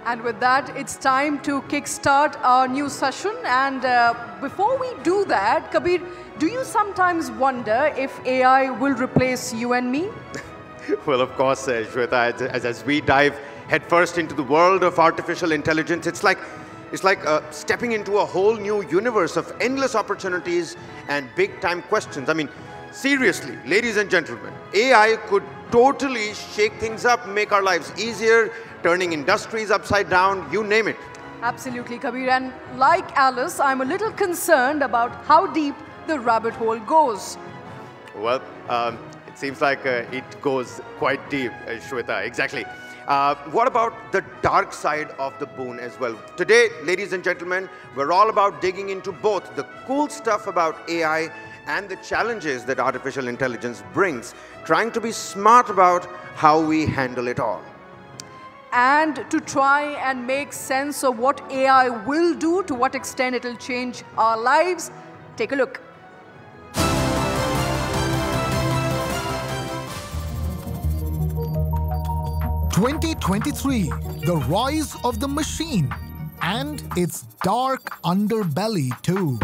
And with that, it's time to kickstart our new session. And before we do that, Kabir, do you sometimes wonder if AI will replace you and me? Well, of course, Shweta, as we dive headfirst into the world of artificial intelligence, it's like stepping into a whole new universe of endless opportunities and big-time questions. I mean, seriously, ladies and gentlemen, AI could totally shake things up, make our lives easier, turning industries upside down, you name it. Absolutely, Kabir. And like Alice, I'm a little concerned about how deep the rabbit hole goes. Well, it seems like it goes quite deep, Shweta, exactly. What about the dark side of the boon as well? Today, ladies and gentlemen, we're all about digging into both the cool stuff about AI and the challenges that artificial intelligence brings, trying to be smart about how we handle it all. And to try and make sense of what AI will do, to what extent it will change our lives, take a look. "2023, the rise of the machine and its dark underbelly too."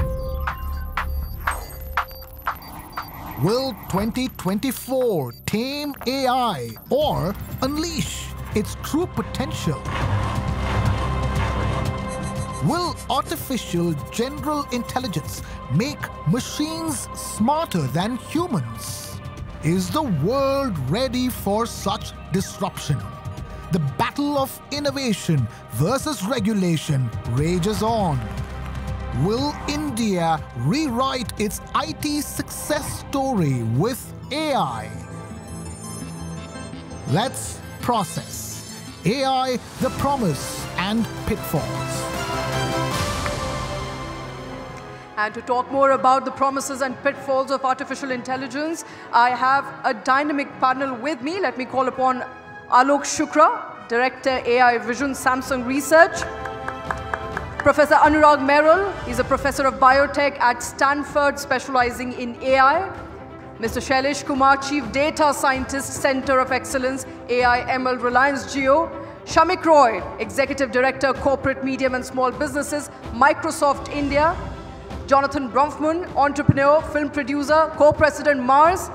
Will 2024 tame AI or unleash its true potential? Will artificial general intelligence make machines smarter than humans? Is the world ready for such disruption? The battle of innovation versus regulation rages on. Will India rewrite its IT success story with AI? Let's process AI, the promise and pitfalls. And to talk more about the promises and pitfalls of artificial intelligence, I have a dynamic panel with me. Let me call upon Alok Shukra, Director AI Vision, Samsung Research. Professor Anurag Merrill, he's a professor of biotech at Stanford, specializing in AI. Mr. Shailesh Kumar, Chief Data Scientist, Center of Excellence, AI ML, Reliance Jio. Shamik Roy, Executive Director, Corporate, Medium and Small Businesses, Microsoft India. Jonathan Bronfman, entrepreneur, film producer, co-president, Mars.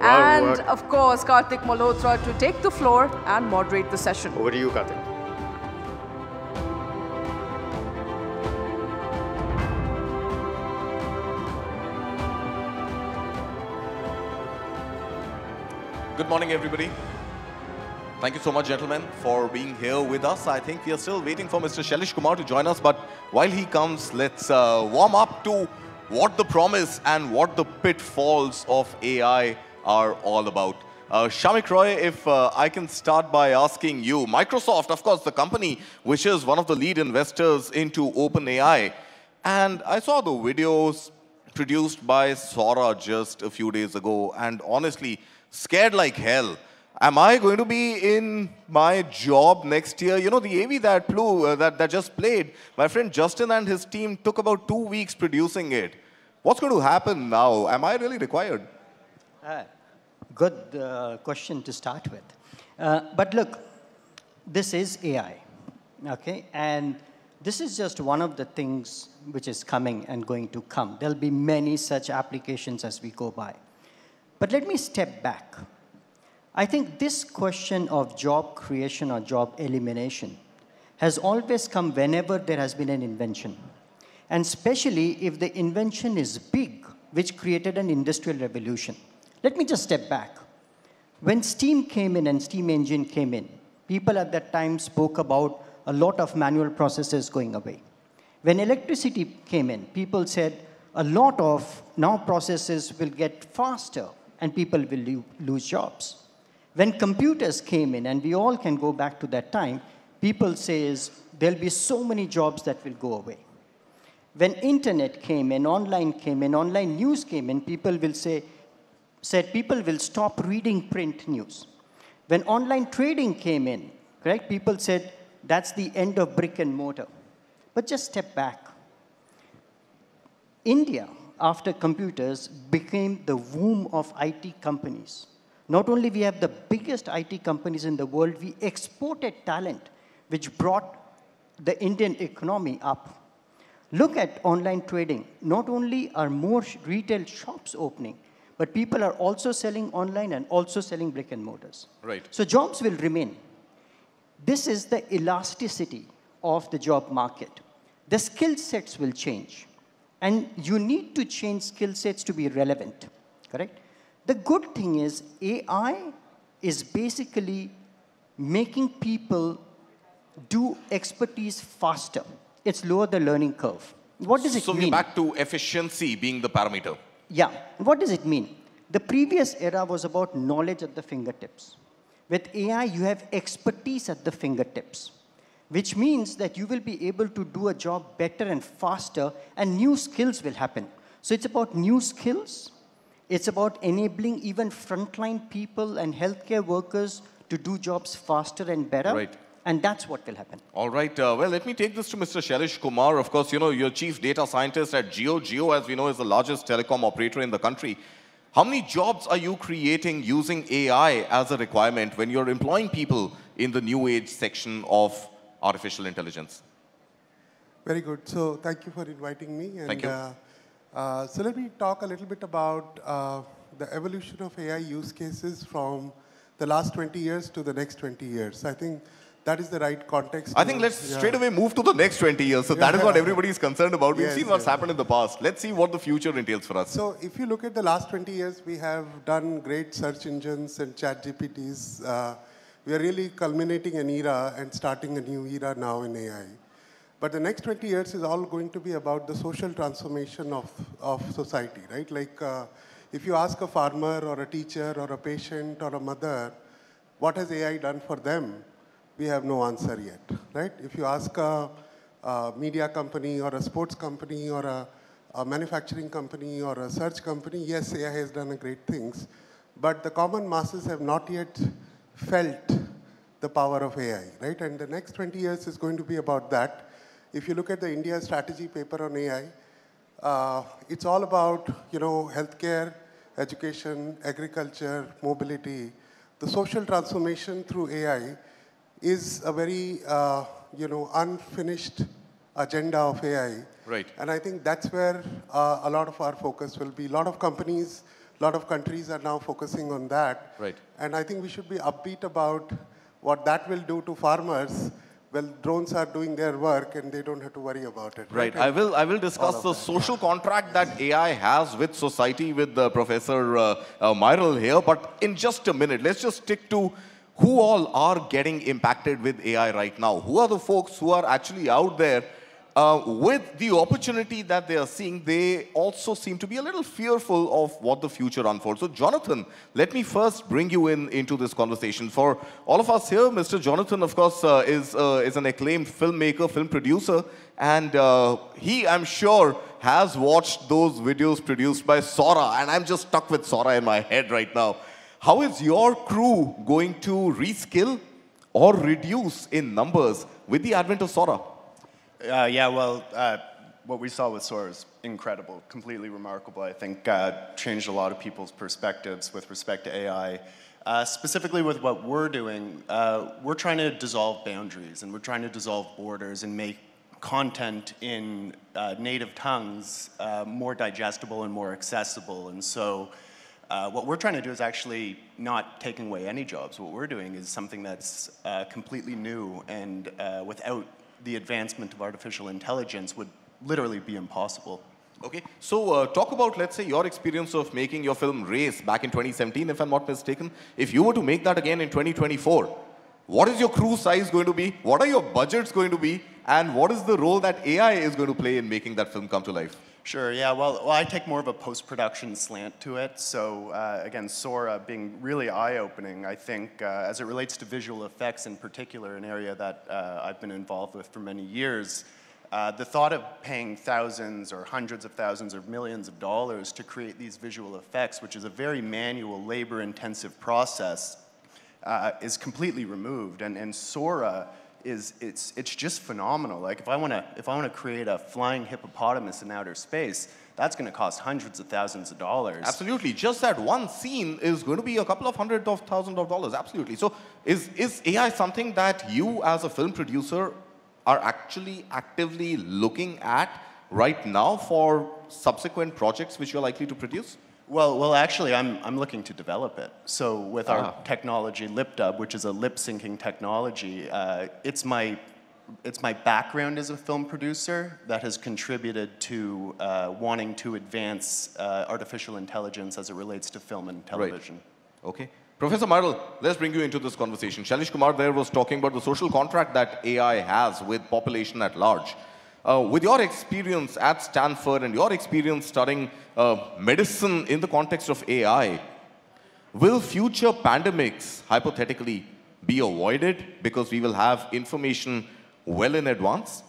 And of course, Karthik Malhotra to take the floor and moderate the session. Over to you, Karthik. Good morning, everybody. Thank you so much, gentlemen, for being here with us. I think we are still waiting for Mr. Shailesh Kumar to join us, but while he comes, let's warm up to what the promise and what the pitfalls of AI are all about. Shamik Roy, if I can start by asking you, Microsoft, of course, the company which is one of the lead investors into OpenAI, and I saw the videos produced by Sora just a few days ago, and honestly, scared like hell. Am I going to be in my job next year? You know, the AV that flew, that just played, my friend Justin and his team took about 2 weeks producing it. What's going to happen now? Am I really required? Good question to start with. But look, this is AI, okay? And this is just one of the things which is coming and going to come. There'll be many such applications as we go by. But let me step back. I think this question of job creation or job elimination has always come whenever there has been an invention. And especially if the invention is big, which created an industrial revolution. Let me just step back. When steam came in and steam engine came in, people at that time spoke about a lot of manual processes going away. When electricity came in, people said a lot of now processes will get faster and people will lose jobs. When computers came in, and we all can go back to that time, people say there'll be so many jobs that will go away. When internet came in, online news came in, people will said people will stop reading print news. When online trading came in, correct, people said that's the end of brick and mortar. But just step back. India, after computers, became the womb of IT companies. Not only we have the biggest IT companies in the world, we exported talent. which brought the Indian economy up. Look at online trading. Not only are more retail shops opening, but people are also selling online and also selling brick and mortars. Right. So jobs will remain. This is the elasticity of the job market. The skill sets will change. And you need to change skill sets to be relevant, correct? The good thing is AI is basically making people do expertise faster. It's lower the learning curve. What does it mean? So we're back to efficiency being the parameter. Yeah. What does it mean? The previous era was about knowledge at the fingertips. With AI, you have expertise at the fingertips, which means that you will be able to do a job better and faster, and new skills will happen. So it's about new skills. It's about enabling even frontline people and healthcare workers to do jobs faster and better. Right. And that's what will happen. All right. Well, let me take this to Mr. Shailesh Kumar. Of course, you know, you're chief data scientist at Jio. Jio, as we know, is the largest telecom operator in the country. How many jobs are you creating using AI as a requirement when you're employing people in the new age section of artificial intelligence? Very good. So thank you for inviting me. And, thank you. So let me talk a little bit about the evolution of AI use cases from the last 20 years to the next 20 years. I think that is the right context. I think let's straight away move to the next 20 years. So that is what everybody is concerned about. We've seen what's happened in the past. Let's see what the future entails for us. So if you look at the last 20 years, we have done great search engines and chat GPTs. We are really culminating an era and starting a new era now in AI. But the next 20 years is all going to be about the social transformation of society, right? Like if you ask a farmer or a teacher or a patient or a mother, what has AI done for them? We have no answer yet, right? If you ask a media company or a sports company or a manufacturing company or a search company, yes, AI has done great things, but the common masses have not yet felt the power of AI, right? And the next 20 years is going to be about that. If you look at the India strategy paper on AI, it's all about, you know, healthcare, education, agriculture, mobility. The social transformation through AI is a very, you know, unfinished agenda of AI. Right. And I think that's where a lot of our focus will be. A lot of companies, a lot of countries are now focusing on that. Right. And I think we should be upbeat about what that will do to farmers. Well, drones are doing their work and they don't have to worry about it. Right. I will discuss the social contract that AI has with society with Professor Myral here. But in just a minute, let's just stick to who all are getting impacted with AI right now. Who are the folks who are actually out there with the opportunity that they are seeing? They also seem to be a little fearful of what the future unfolds. So Jonathan, let me first bring you into this conversation. For all of us here, Mr. Jonathan, of course, is an acclaimed filmmaker, film producer, and he, I'm sure, has watched those videos produced by Sora, and I'm just stuck with Sora in my head right now. How is your crew going to reskill or reduce in numbers with the advent of Sora? Yeah, well, what we saw with Sora is incredible, completely remarkable. I think changed a lot of people's perspectives with respect to AI. Specifically with what we're doing, we're trying to dissolve boundaries and we're trying to dissolve borders and make content in native tongues more digestible and more accessible. And so what we're trying to do is actually not taking away any jobs. What we're doing is something that's completely new and without the advancement of artificial intelligence would literally be impossible. Okay, so talk about, let's say, your experience of making your film Race back in 2017, if I'm not mistaken. If you were to make that again in 2024, what is your crew size going to be? What are your budgets going to be? And what is the role that AI is going to play in making that film come to life? Sure, yeah, well I take more of a post-production slant to it. So again, Sora being really eye-opening, I think, as it relates to visual effects in particular, an area that I've been involved with for many years. The thought of paying thousands or hundreds of thousands or millions of dollars to create these visual effects, which is a very manual, labor-intensive process, is completely removed. And Sora it's just phenomenal. Like if I want to create a flying hippopotamus in outer space, that's going to cost hundreds of thousands of dollars. Absolutely. Just that one scene is going to be a couple of hundred of thousands of dollars. Absolutely. So is AI something that you as a film producer are actually actively looking at right now for subsequent projects which you're likely to produce? Well, actually, I'm looking to develop it. So with our technology, LipDub, which is a lip syncing technology, it's my background as a film producer that has contributed to wanting to advance artificial intelligence as it relates to film and television. Right. Okay. Professor Marl, let's bring you into this conversation. Shailesh Kumar there was talking about the social contract that AI has with population at large. With your experience at Stanford and your experience studying medicine in the context of AI, will future pandemics, hypothetically, be avoided because we will have information well in advance?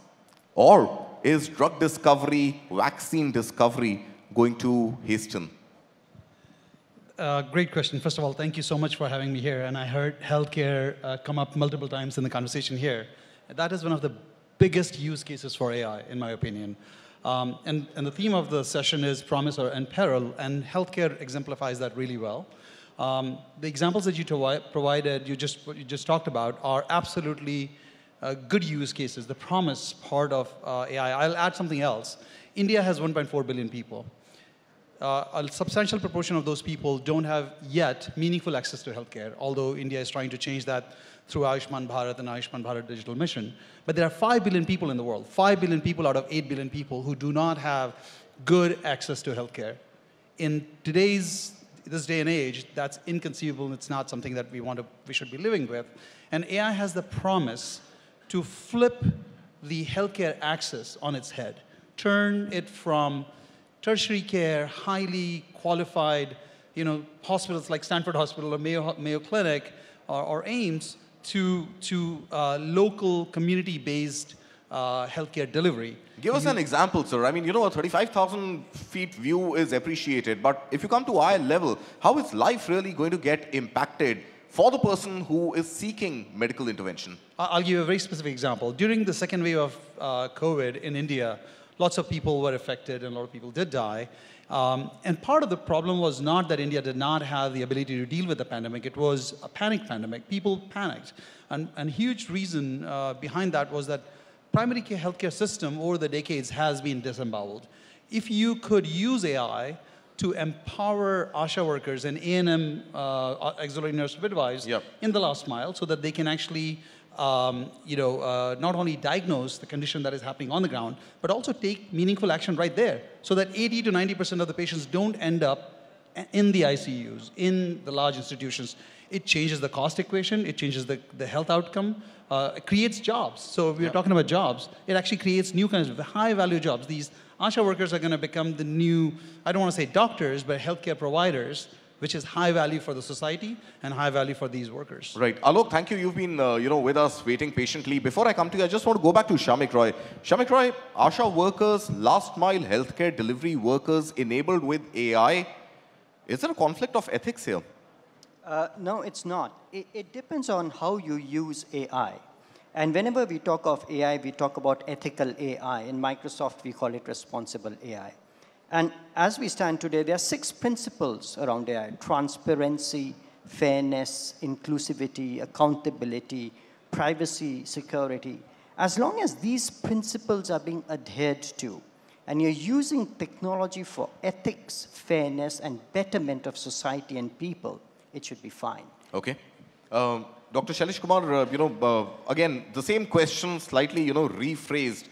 Or is drug discovery, vaccine discovery going to hasten? Great question. First of all, thank you so much for having me here. And I heard healthcare come up multiple times in the conversation here. That is one of the biggest use cases for AI, in my opinion. And the theme of the session is promise and peril, and healthcare exemplifies that really well. The examples that you provided, you just talked about, are absolutely good use cases, the promise part of AI. I'll add something else. India has 1.4 billion people. A substantial proportion of those people don't have yet meaningful access to healthcare, although India is trying to change that through Ayushman Bharat and Ayushman Bharat Digital Mission. But there are 5 billion people in the world, 5 billion people out of 8 billion people who do not have good access to healthcare. In this day and age, that's inconceivable, and it's not something that we should be living with. And AI has the promise to flip the healthcare access on its head, turn it from tertiary care, highly qualified, hospitals like Stanford Hospital or Mayo Clinic or AIMS to local community-based healthcare delivery. Give us an example, sir. I mean, a 35,000 feet view is appreciated, but if you come to eye level, how is life really going to get impacted for the person who is seeking medical intervention? I'll give you a very specific example. During the second wave of COVID in India, lots of people were affected and a lot of people did die. And part of the problem was not that India did not have the ability to deal with the pandemic. It was a panic pandemic. People panicked. And huge reason behind that was that primary care healthcare system over the decades has been disemboweled. If you could use AI to empower ASHA workers and A&M auxiliary nurse midwives in the last mile so that they can actually not only diagnose the condition that is happening on the ground, but also take meaningful action right there so that 80 to 90% of the patients don't end up in the ICUs, in the large institutions. It changes the cost equation, it changes the health outcome, it creates jobs. So if we're talking about jobs, it actually creates new kinds of high-value jobs. These ASHA workers are going to become the new, I don't want to say doctors, but healthcare providers, which is high value for the society and high value for these workers. Right. Alok, thank you. You've been with us waiting patiently. Before I come to you, I just want to go back to Shamik Roy. Shamik Roy, ASHA workers, last mile healthcare delivery workers enabled with AI, is there a conflict of ethics here? No, it's not. It depends on how you use AI. And whenever we talk of AI, we talk about ethical AI. In Microsoft, we call it responsible AI. And as we stand today, there are 6 principles around AI: transparency, fairness, inclusivity, accountability, privacy, security. As long as these principles are being adhered to, and you're using technology for ethics, fairness, and betterment of society and people, it should be fine. Okay. Dr. Shailesh Kumar, again, the same question, slightly, rephrased.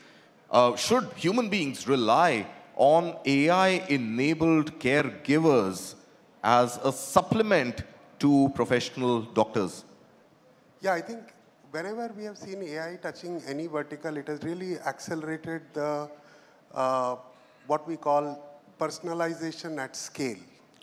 Should human beings rely on AI-enabled caregivers as a supplement to professional doctors? Yeah, I think whenever we have seen AI touching any vertical, it has really accelerated the what we call personalization at scale.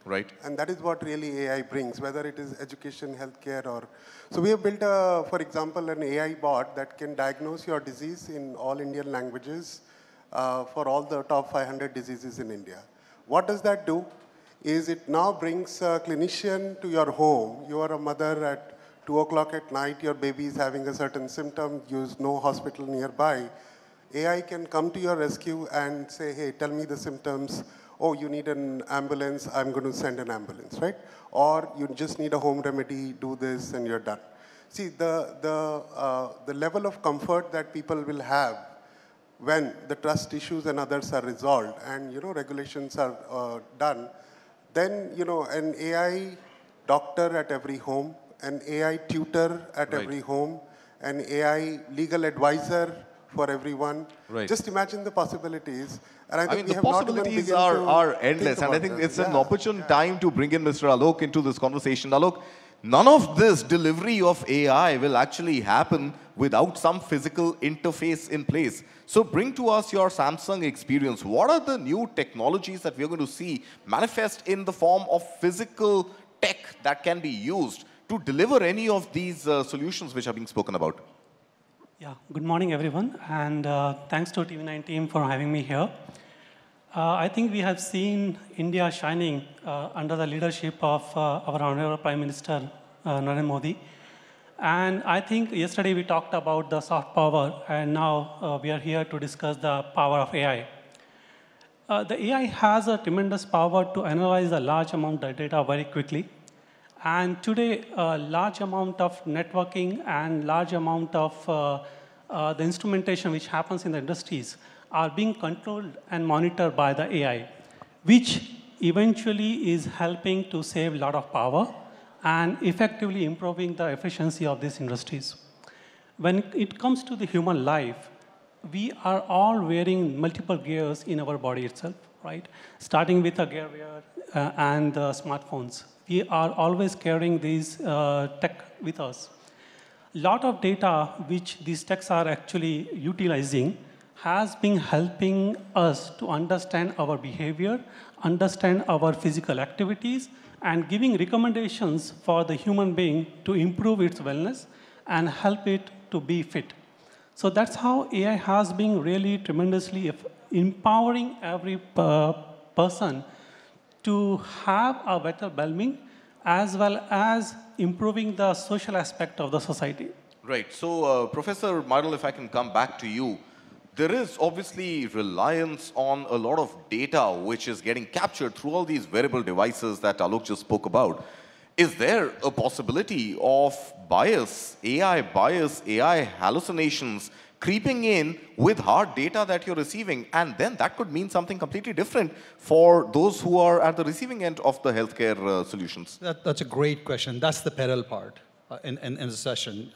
Right. And that is what really AI brings, whether it is education, healthcare, or... So we have built, for example, an AI bot that can diagnose your disease in all Indian languages for all the top 500 diseases in India. What does that do? Is it now brings a clinician to your home. You are a mother at 2 o'clock at night, your baby is having a certain symptom, there's no hospital nearby, AI can come to your rescue and say, hey, tell me the symptoms. Oh, you need an ambulance, I'm going to send an ambulance, right? Or you just need a home remedy, do this, and you're done. See, the level of comfort that people will have when the trust issues and others are resolved and, regulations are done, then, an AI doctor at every home, an AI tutor at every home, an AI legal advisor for everyone. Just imagine the possibilities. And I think the possibilities are endless. And I think it's an opportune time to bring in Mr. Alok into this conversation. Alok, none of this delivery of AI will actually happen without some physical interface in place. So bring to us your Samsung experience. What are the new technologies that we're going to see manifest in the form of physical tech that can be used to deliver any of these solutions which are being spoken about? Yeah, good morning, everyone. And thanks to TV9 team for having me here. I think we have seen India shining under the leadership of our Honorable Prime Minister, Narendra Modi. And I think yesterday we talked about the soft power, and now we are here to discuss the power of AI. The AI has a tremendous power to analyze a large amount of data very quickly. And today, a large amount of networking and large amount of the instrumentation which happens in the industries are being controlled and monitored by the AI, which eventually is helping to save a lot of power and effectively improving the efficiency of these industries. When it comes to the human life, we are all wearing multiple gears in our body itself, right? Starting with the gear wear and the smartphones. We are always carrying these tech with us. A lot of data which these techs are actually utilizing has been helping us to understand our behavior, understand our physical activities, and giving recommendations for the human being to improve its wellness and help it to be fit. So that's how AI has been really tremendously empowering every person to have a better well-being as well as improving the social aspect of the society. Right. So, Professor Myrtle, if I can come back to you, there is obviously reliance on a lot of data which is getting captured through all these wearable devices that Alok just spoke about. Is there a possibility of bias, AI hallucinations creeping in with hard data that you're receiving? And then that could mean something completely different for those who are at the receiving end of the healthcare solutions. That's a great question. That's the peril part in the session.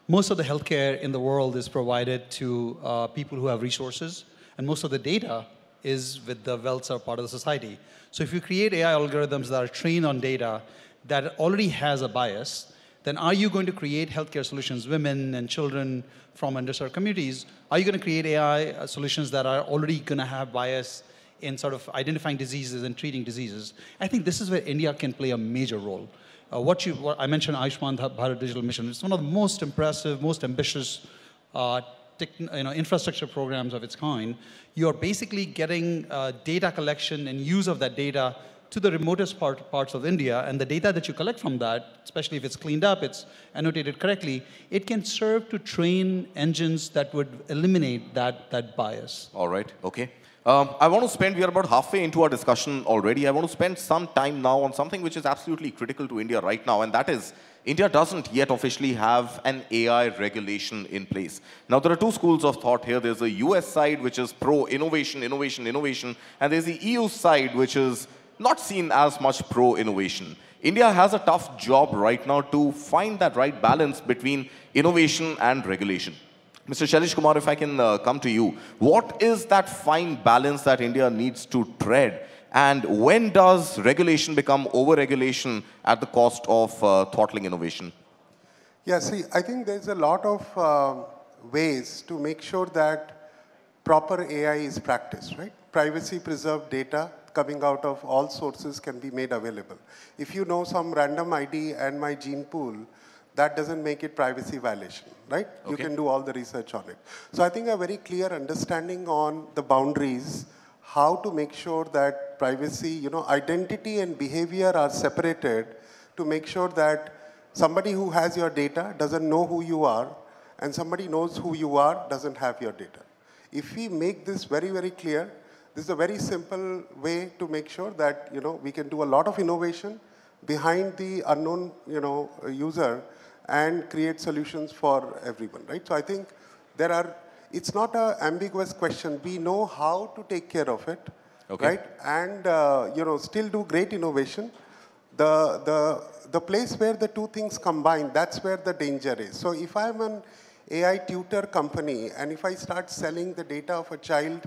Most of the healthcare in the world is provided to people who have resources, and most of the data is with the wealthier part of the society. So if you create AI algorithms that are trained on data that already has a bias, then are you going to create healthcare solutions, women and children from underserved communities? Are you going to create AI solutions that are already going to have bias in sort of identifying diseases and treating diseases? I think this is where India can play a major role. What I mentioned, Ayushman Bharat Digital Mission. It's one of the most impressive, most ambitious infrastructure programs of its kind. You're basically getting data collection and use of that data to the remotest parts of India, and the data that you collect from that, especially if it's cleaned up, it's annotated correctly, it can serve to train engines that would eliminate that bias. All right, okay. I want to spend, we are about halfway into our discussion already. I want to spend some time now on something which is absolutely critical to India right now, and that is India doesn't yet officially have an AI regulation in place. Now, there are two schools of thought here. There's the US side, which is pro-innovation, innovation, and there's the EU side, which is not seen as much pro-innovation. India has a tough job right now to find that right balance between innovation and regulation. Mr. Shailesh Kumar, if I can come to you, what is that fine balance that India needs to tread? And when does regulation become over-regulation at the cost of throttling innovation? Yeah, see, I think there's a lot of ways to make sure that proper AI is practiced, right? Privacy-preserved data coming out of all sources can be made available. If you know some random ID and my gene pool, that doesn't make it privacy violation, right? Okay. You can do all the research on it. So I think a very clear understanding on the boundaries, how to make sure that privacy, identity and behavior are separated to make sure that somebody who has your data doesn't know who you are, and somebody knows who you are doesn't have your data. If we make this very, very clear, this is a very simple way to make sure that we can do a lot of innovation behind the unknown user and create solutions for everyone, right? So I think it's not an ambiguous question. We know how to take care of it, right? And still do great innovation. The place where the two things combine, that's where the danger is. So if I'm an AI tutor company, and if I start selling the data of a child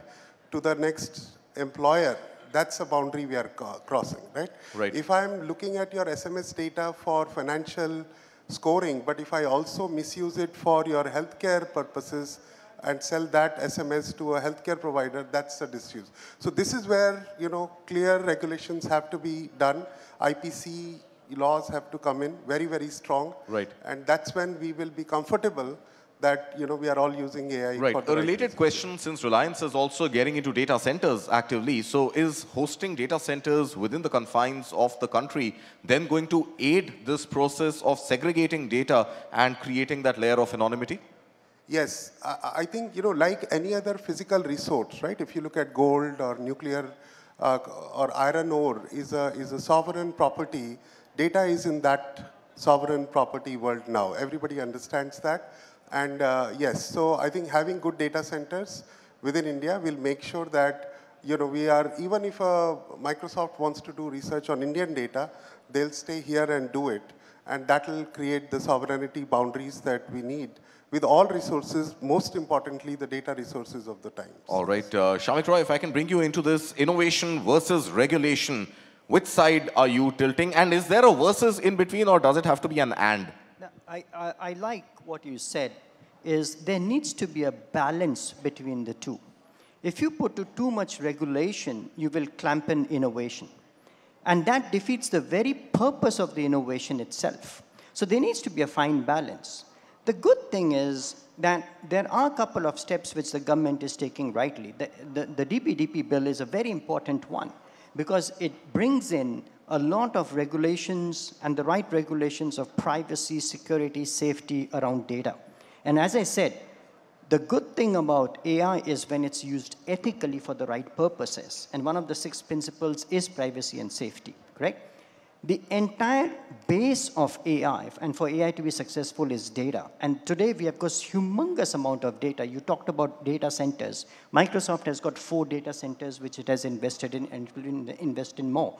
to the next employer, that's a boundary we are crossing, right? Right. If I'm looking at your SMS data for financial scoring, but if I also misuse it for your healthcare purposes and sell that SMS to a healthcare provider, that's a misuse. So this is where, clear regulations have to be done. IPC laws have to come in very, very strong. Right. And that's when we will be comfortable that we are all using AI. Right. For the A related question, since Reliance is also getting into data centers actively, so is hosting data centers within the confines of the country then going to aid this process of segregating data and creating that layer of anonymity? Yes, I think like any other physical resource, right? If you look at gold or nuclear or iron ore is a sovereign property. Data is in that sovereign property world now. Everybody understands that. And yes, so I think having good data centers within India will make sure that we are, even if Microsoft wants to do research on Indian data, they'll stay here and do it. And that will create the sovereignty boundaries that we need with all resources, most importantly, the data resources of the times. All right, Shamik Roy, if I can bring you into this innovation versus regulation, which side are you tilting? And is there a versus in between, or does it have to be an and? I like what you said, is there needs to be a balance between the two. If you put too much regulation, you will clamp in innovation. And that defeats the very purpose of the innovation itself. So there needs to be a fine balance. The good thing is that there are a couple of steps which the government is taking rightly. The DPDP bill is a very important one because it brings in a lot of regulations and the right regulations of privacy, security, safety around data. And as I said, the good thing about AI is when it's used ethically for the right purposes. And one of the 6 principles is privacy and safety, correct? The entire base of AI, and for AI to be successful, is data. And today we have got humongous amount of data. You talked about data centers. Microsoft has got 4 data centers which it has invested in and will invest in more.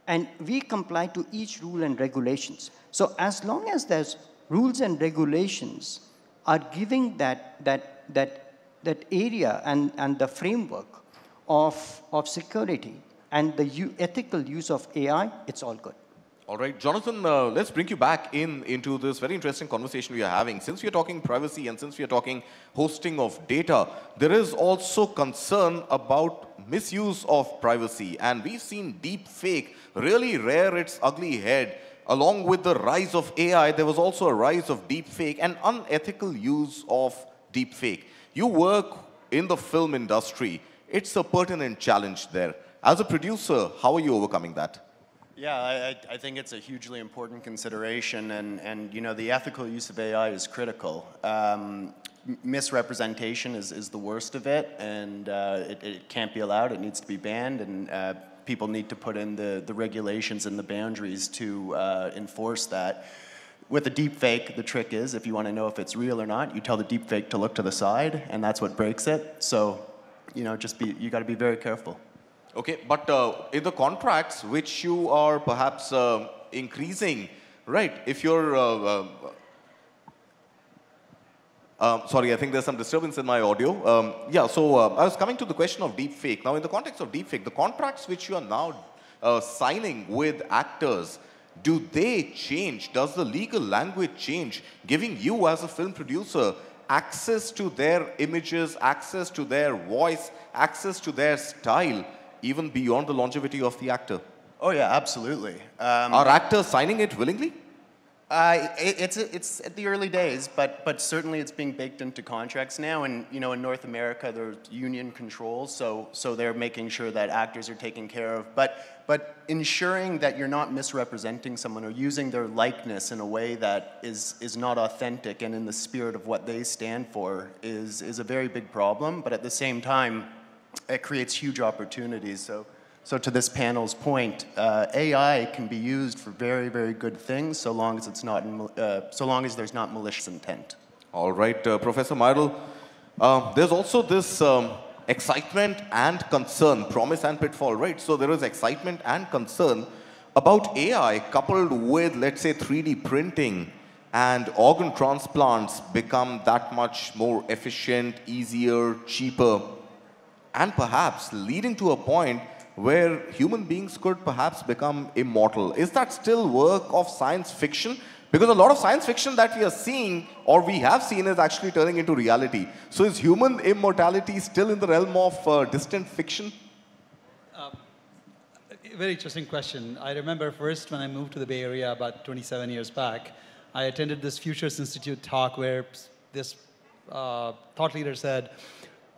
And we comply to each rule and regulations. So as long as there's rules and regulations are giving that area and the framework of security and the ethical use of AI, it's all good. All right, Jonathan, let's bring you back into this very interesting conversation we are having. Since we are talking privacy and since we are talking hosting of data, there is also concern about misuse of privacy. And we've seen Deepfake really rear its ugly head. Along with the rise of AI, there was also a rise of Deepfake and unethical use of Deepfake. You work in the film industry. It's a pertinent challenge there. As a producer, how are you overcoming that? Yeah, I think it's a hugely important consideration, and the ethical use of AI is critical. Misrepresentation is the worst of it, and it can't be allowed. It needs to be banned, and people need to put in the regulations and the boundaries to enforce that. With a deepfake, the trick is, if you want to know if it's real or not, you tell the deepfake to look to the side, and that's what breaks it. So, you got to be very careful. Okay, but in the contracts which you are perhaps increasing, right? If you're, sorry, I think there's some disturbance in my audio. Yeah, so I was coming to the question of deepfake. Now, in the context of deepfake, the contracts which you are now signing with actors, do they change? Does the legal language change, giving you as a film producer access to their images, access to their voice, access to their style, even beyond the longevity of the actor? Oh yeah, absolutely. Are actors signing it willingly? It's at the early days, but certainly it's being baked into contracts now. And in North America, there's union controls, so they're making sure that actors are taken care of. But ensuring that you're not misrepresenting someone or using their likeness in a way that is not authentic and in the spirit of what they stand for is a very big problem. But at the same time, it creates huge opportunities. So to this panel's point, AI can be used for very, very good things, so long as there's not malicious intent. All right, Professor Meidel. There's also this excitement and concern, promise and pitfall, right? So there is excitement and concern about AI coupled with, let's say, 3D printing and organ transplants become that much more efficient, easier, cheaper, and perhaps leading to a point where human beings could perhaps become immortal. Is that still work of science fiction? Because a lot of science fiction that we are seeing or we have seen is actually turning into reality. So is human immortality still in the realm of distant fiction? Very interesting question. I remember first when I moved to the Bay Area about 27 years back, I attended this Futures Institute talk where this thought leader said,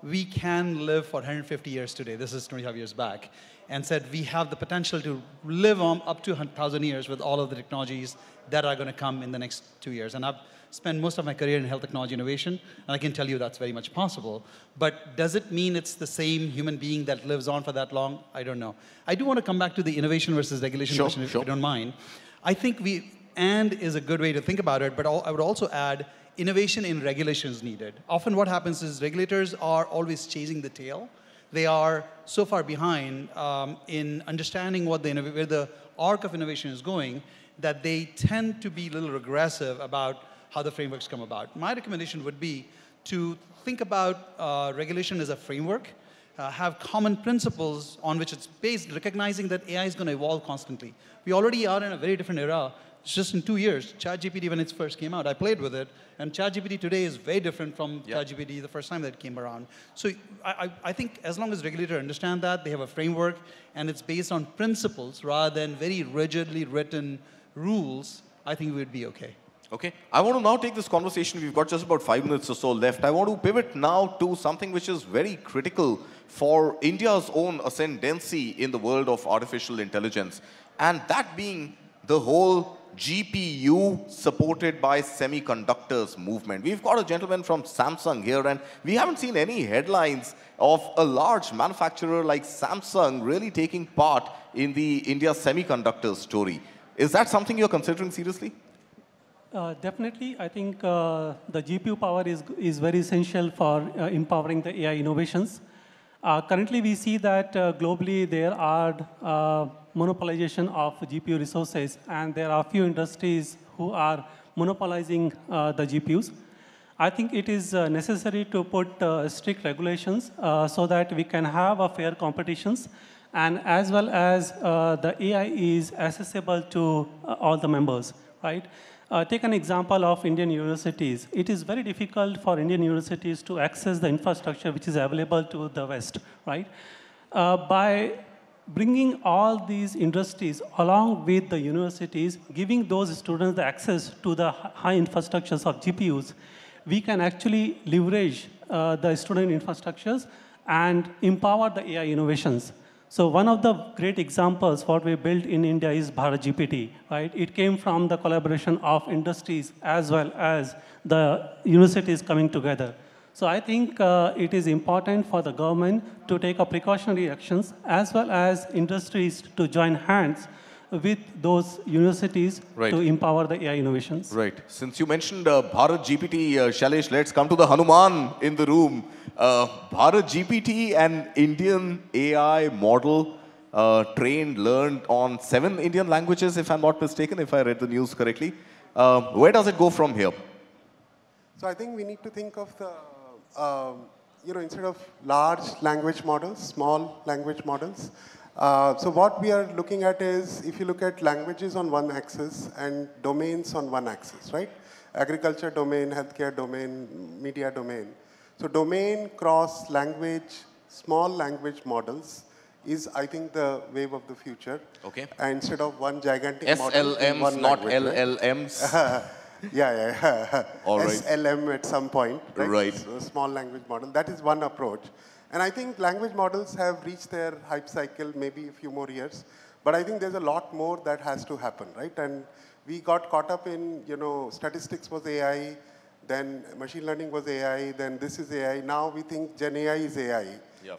we can live for 150 years today. This is 25 years back. And said we have the potential to live on up to 1,000 years with all of the technologies that are going to come in the next 2 years. And I've spent most of my career in health technology innovation, and I can tell you that's very much possible. But does it mean it's the same human being that lives on for that long? I don't know. I do want to come back to the innovation versus regulation question, if you don't mind. I think is a good way to think about it, but I would also add innovation in regulation is needed. Often what happens is regulators are always chasing the tail. They are so far behind in understanding where the arc of innovation is going that they tend to be a little regressive about how the frameworks come about. My recommendation would be to think about regulation as a framework, have common principles on which it's based, recognizing that AI is going to evolve constantly. We already are in a very different era. Just in 2 years, ChatGPT, when it first came out, I played with it, and ChatGPT today is very different from ChatGPT the first time that it came around. So I think as long as regulators understand that, they have a framework, and it's based on principles rather than very rigidly written rules, I think we'd be okay. Okay. I want to now take this conversation. We've got just about 5 minutes or so left. I want to pivot now to something which is very critical for India's own ascendancy in the world of artificial intelligence, and that being the whole GPU supported by semiconductors movement. We've got a gentleman from Samsung here, and we haven't seen any headlines of a large manufacturer like Samsung really taking part in the India semiconductor story. Is that something you're considering seriously? Definitely. I think the GPU power is very essential for empowering the AI innovations. Currently, we see that globally there are monopolization of GPU resources, and there are few industries who are monopolizing the GPUs. I think it is necessary to put strict regulations so that we can have a fair competitions, and as well as the AI is accessible to all the members, right? Take an example of Indian universities. It is very difficult for Indian universities to access the infrastructure which is available to the West, right? By bringing all these industries along with the universities, giving those students the access to the high infrastructures of GPUs, we can actually leverage the student infrastructures and empower the AI innovations. So one of the great examples what we built in India is Bharat GPT, right? It came from the collaboration of industries as well as the universities coming together. So I think it is important for the government to take a precautionary actions as well as industries to join hands with those universities to empower the AI innovations. Right. Since you mentioned Bharat GPT, Shailesh, let's come to the Hanuman in the room. Bharat GPT, an Indian AI model learned on 7 Indian languages, if I'm not mistaken, if I read the news correctly. Where does it go from here? So I think we need to think of the, instead of large language models, small language models. So what we are looking at is, if you look at languages on one axis and domains on one axis, right? Agriculture domain, healthcare domain, media domain. So domain cross language, small language models is, I think, the wave of the future. Okay. And instead of one gigantic model in SLMs, one not language, LLMs. right? Yeah. All right. SLM at some point, right? Right. So small language model. That is one approach. And I think language models have reached their hype cycle, maybe a few more years. But I think there's a lot more that has to happen, right? And we got caught up in, statistics was AI, then machine learning was AI, then this is AI. Now we think Gen AI is AI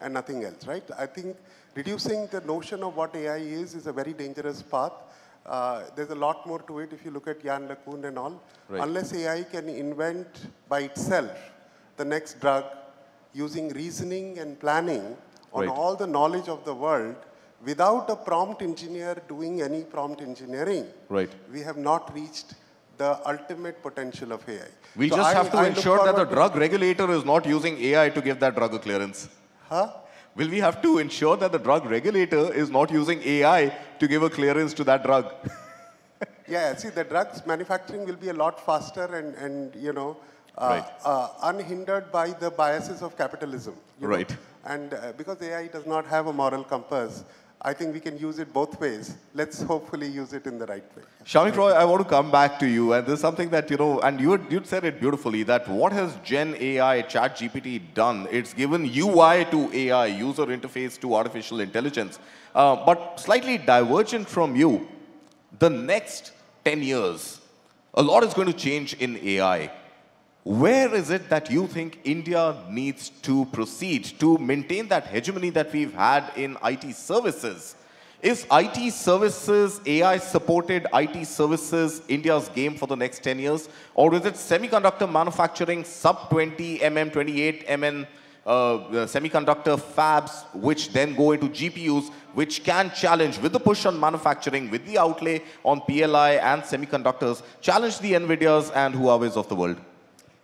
and nothing else, right? I think reducing the notion of what AI is a very dangerous path. There's a lot more to it if you look at Jan LeCun and all. Right. Unless AI can invent by itself the next drug using reasoning and planning on all the knowledge of the world without a prompt engineer doing any prompt engineering, we have not reached the ultimate potential of AI. We just have to ensure that the drug regulator is not using AI to give that drug a clearance. Huh? Will we have to ensure that the drug regulator is not using AI to give a clearance to that drug? Yeah, see, the drugs manufacturing will be a lot faster and unhindered by the biases of capitalism. Right. And because AI does not have a moral compass, I think we can use it both ways. Let's hopefully use it in the right way. Shamik Roy, I want to come back to you. And there's something that, and you said it beautifully, that what has Gen AI, ChatGPT done? It's given UI to AI, user interface to artificial intelligence. But slightly divergent from you, the next 10 years, a lot is going to change in AI. Where is it that you think India needs to proceed to maintain that hegemony that we've had in IT services? Is IT services, AI-supported IT services, India's game for the next 10 years? Or is it semiconductor manufacturing, sub-20 mm, 28 mm semiconductor fabs, which then go into GPUs, which can challenge, with the push on manufacturing, with the outlay on PLI and semiconductors, challenge the NVIDIAs and Huawei's of the world?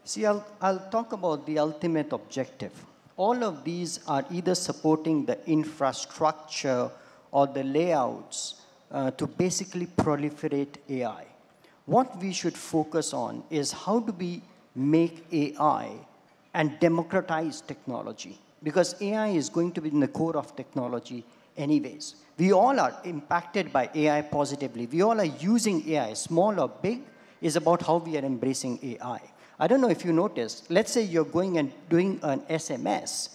See, I'll talk about the ultimate objective. All of these are either supporting the infrastructure or the layouts to basically proliferate AI. What we should focus on is how do we make AI and democratize technology? Because AI is going to be in the core of technology anyways. We all are impacted by AI positively. We all are using AI, small or big, is about how we are embracing AI. I don't know if you noticed, let's say you're going and doing an SMS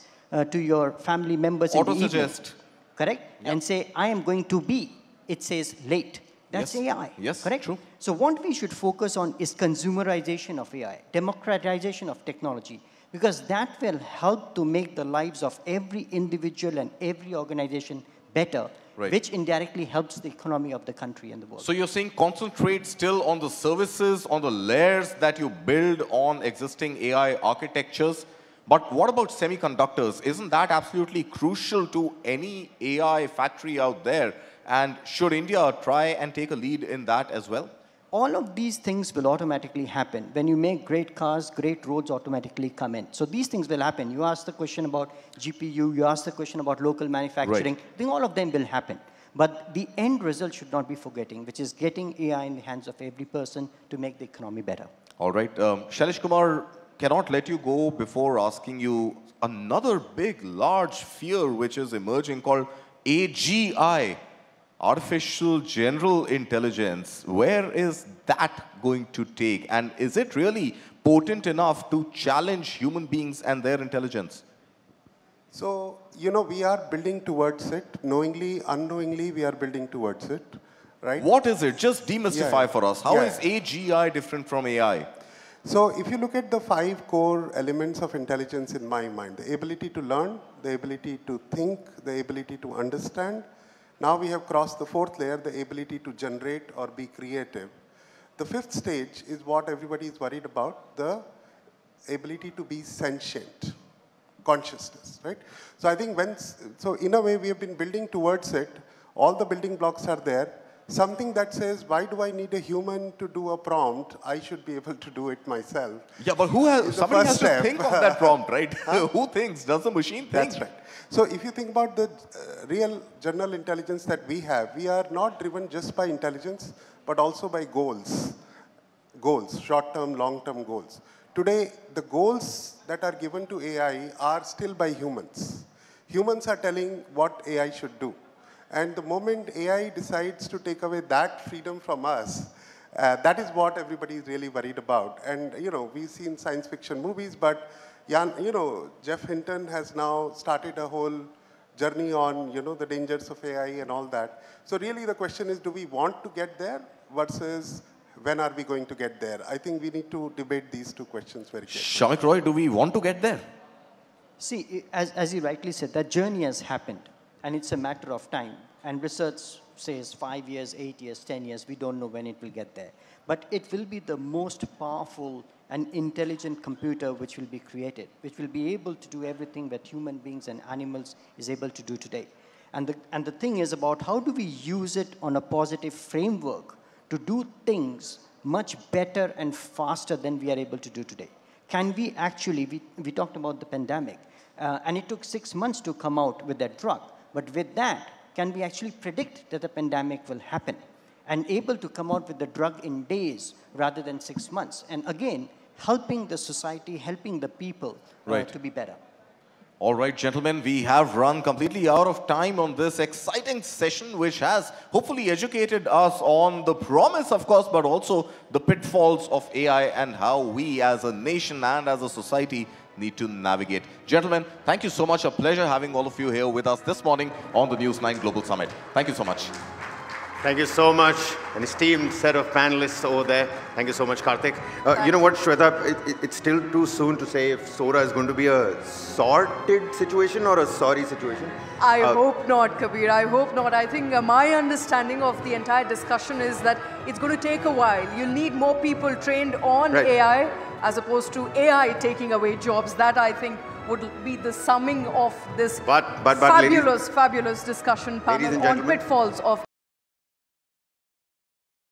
to your family members in the evening. Auto-suggest. Correct? Yep. And say, I am going to be, it says late. That's AI. Yes, correct? True. So what we should focus on is consumerization of AI, democratization of technology, because that will help to make the lives of every individual and every organization better, which indirectly helps the economy of the country and the world. So you're saying concentrate still on the services, on the layers that you build on existing AI architectures. But what about semiconductors? Isn't that absolutely crucial to any AI factory out there? And should India try and take a lead in that as well? All of these things will automatically happen. When you make great cars, great roads automatically come in. So these things will happen. You asked the question about GPU, you asked the question about local manufacturing. I think all of them will happen. But the end result should not be forgetting, which is getting AI in the hands of every person to make the economy better. All right. Shailesh Kumar, cannot let you go before asking you another big, large fear which is emerging called AGI. Artificial General Intelligence, where is that going to take? And is it really potent enough to challenge human beings and their intelligence? So, we are building towards it. Knowingly, unknowingly, we are building towards it, right? What is it? Just demystify for us. How is AGI different from AI? So, if you look at the 5 core elements of intelligence in my mind, the ability to learn, the ability to think, the ability to understand. Now we have crossed the 4th layer, the ability to generate or be creative. The 5th stage is what everybody is worried about, the ability to be sentient, consciousness, right? So I think in a way we have been building towards it. All the building blocks are there. Something that says, why do I need a human to do a prompt? I should be able to do it myself. Yeah, but somebody has to think of that prompt, right? Who thinks? Does the machine think? That's right. So if you think about the real general intelligence that we have, we are not driven just by intelligence, but also by goals. Goals, short-term, long-term goals. Today, the goals that are given to AI are still by humans. Humans are telling what AI should do. And the moment AI decides to take away that freedom from us, that is what everybody is really worried about. And, we've seen science fiction movies, but, Jeff Hinton has now started a whole journey on, the dangers of AI and all that. So really the question is, do we want to get there versus when are we going to get there? I think we need to debate these two questions very carefully. Shamik Roy, do we want to get there? See, as you rightly said, that journey has happened, and it's a matter of time. And research says 5 years, 8 years, 10 years, we don't know when it will get there. But it will be the most powerful and intelligent computer which will be created, which will be able to do everything that human beings and animals is able to do today. And the thing is about how do we use it on a positive framework to do things much better and faster than we are able to do today. Can we actually, we talked about the pandemic, and it took 6 months to come out with that drug. But with that, can we actually predict that the pandemic will happen and able to come out with the drug in days rather than 6 months? And again, helping the society, helping the people to be better. All right, gentlemen, we have run completely out of time on this exciting session, which has hopefully educated us on the promise, of course, but also the pitfalls of AI and how we as a nation and as a society need to navigate. Gentlemen, thank you so much. A pleasure having all of you here with us this morning on the News 9 Global Summit. Thank you so much. Thank you so much. An esteemed set of panelists over there. Thank you so much, Karthik. You know what, Shweta, it's still too soon to say if Sora is going to be a sorted situation or a sorry situation. I hope not, Kabir. I hope not. I think my understanding of the entire discussion is that it's going to take a while. You'll need more people trained on AI as opposed to AI taking away jobs. That, I think, would be the summing of this fabulous discussion panel on pitfalls of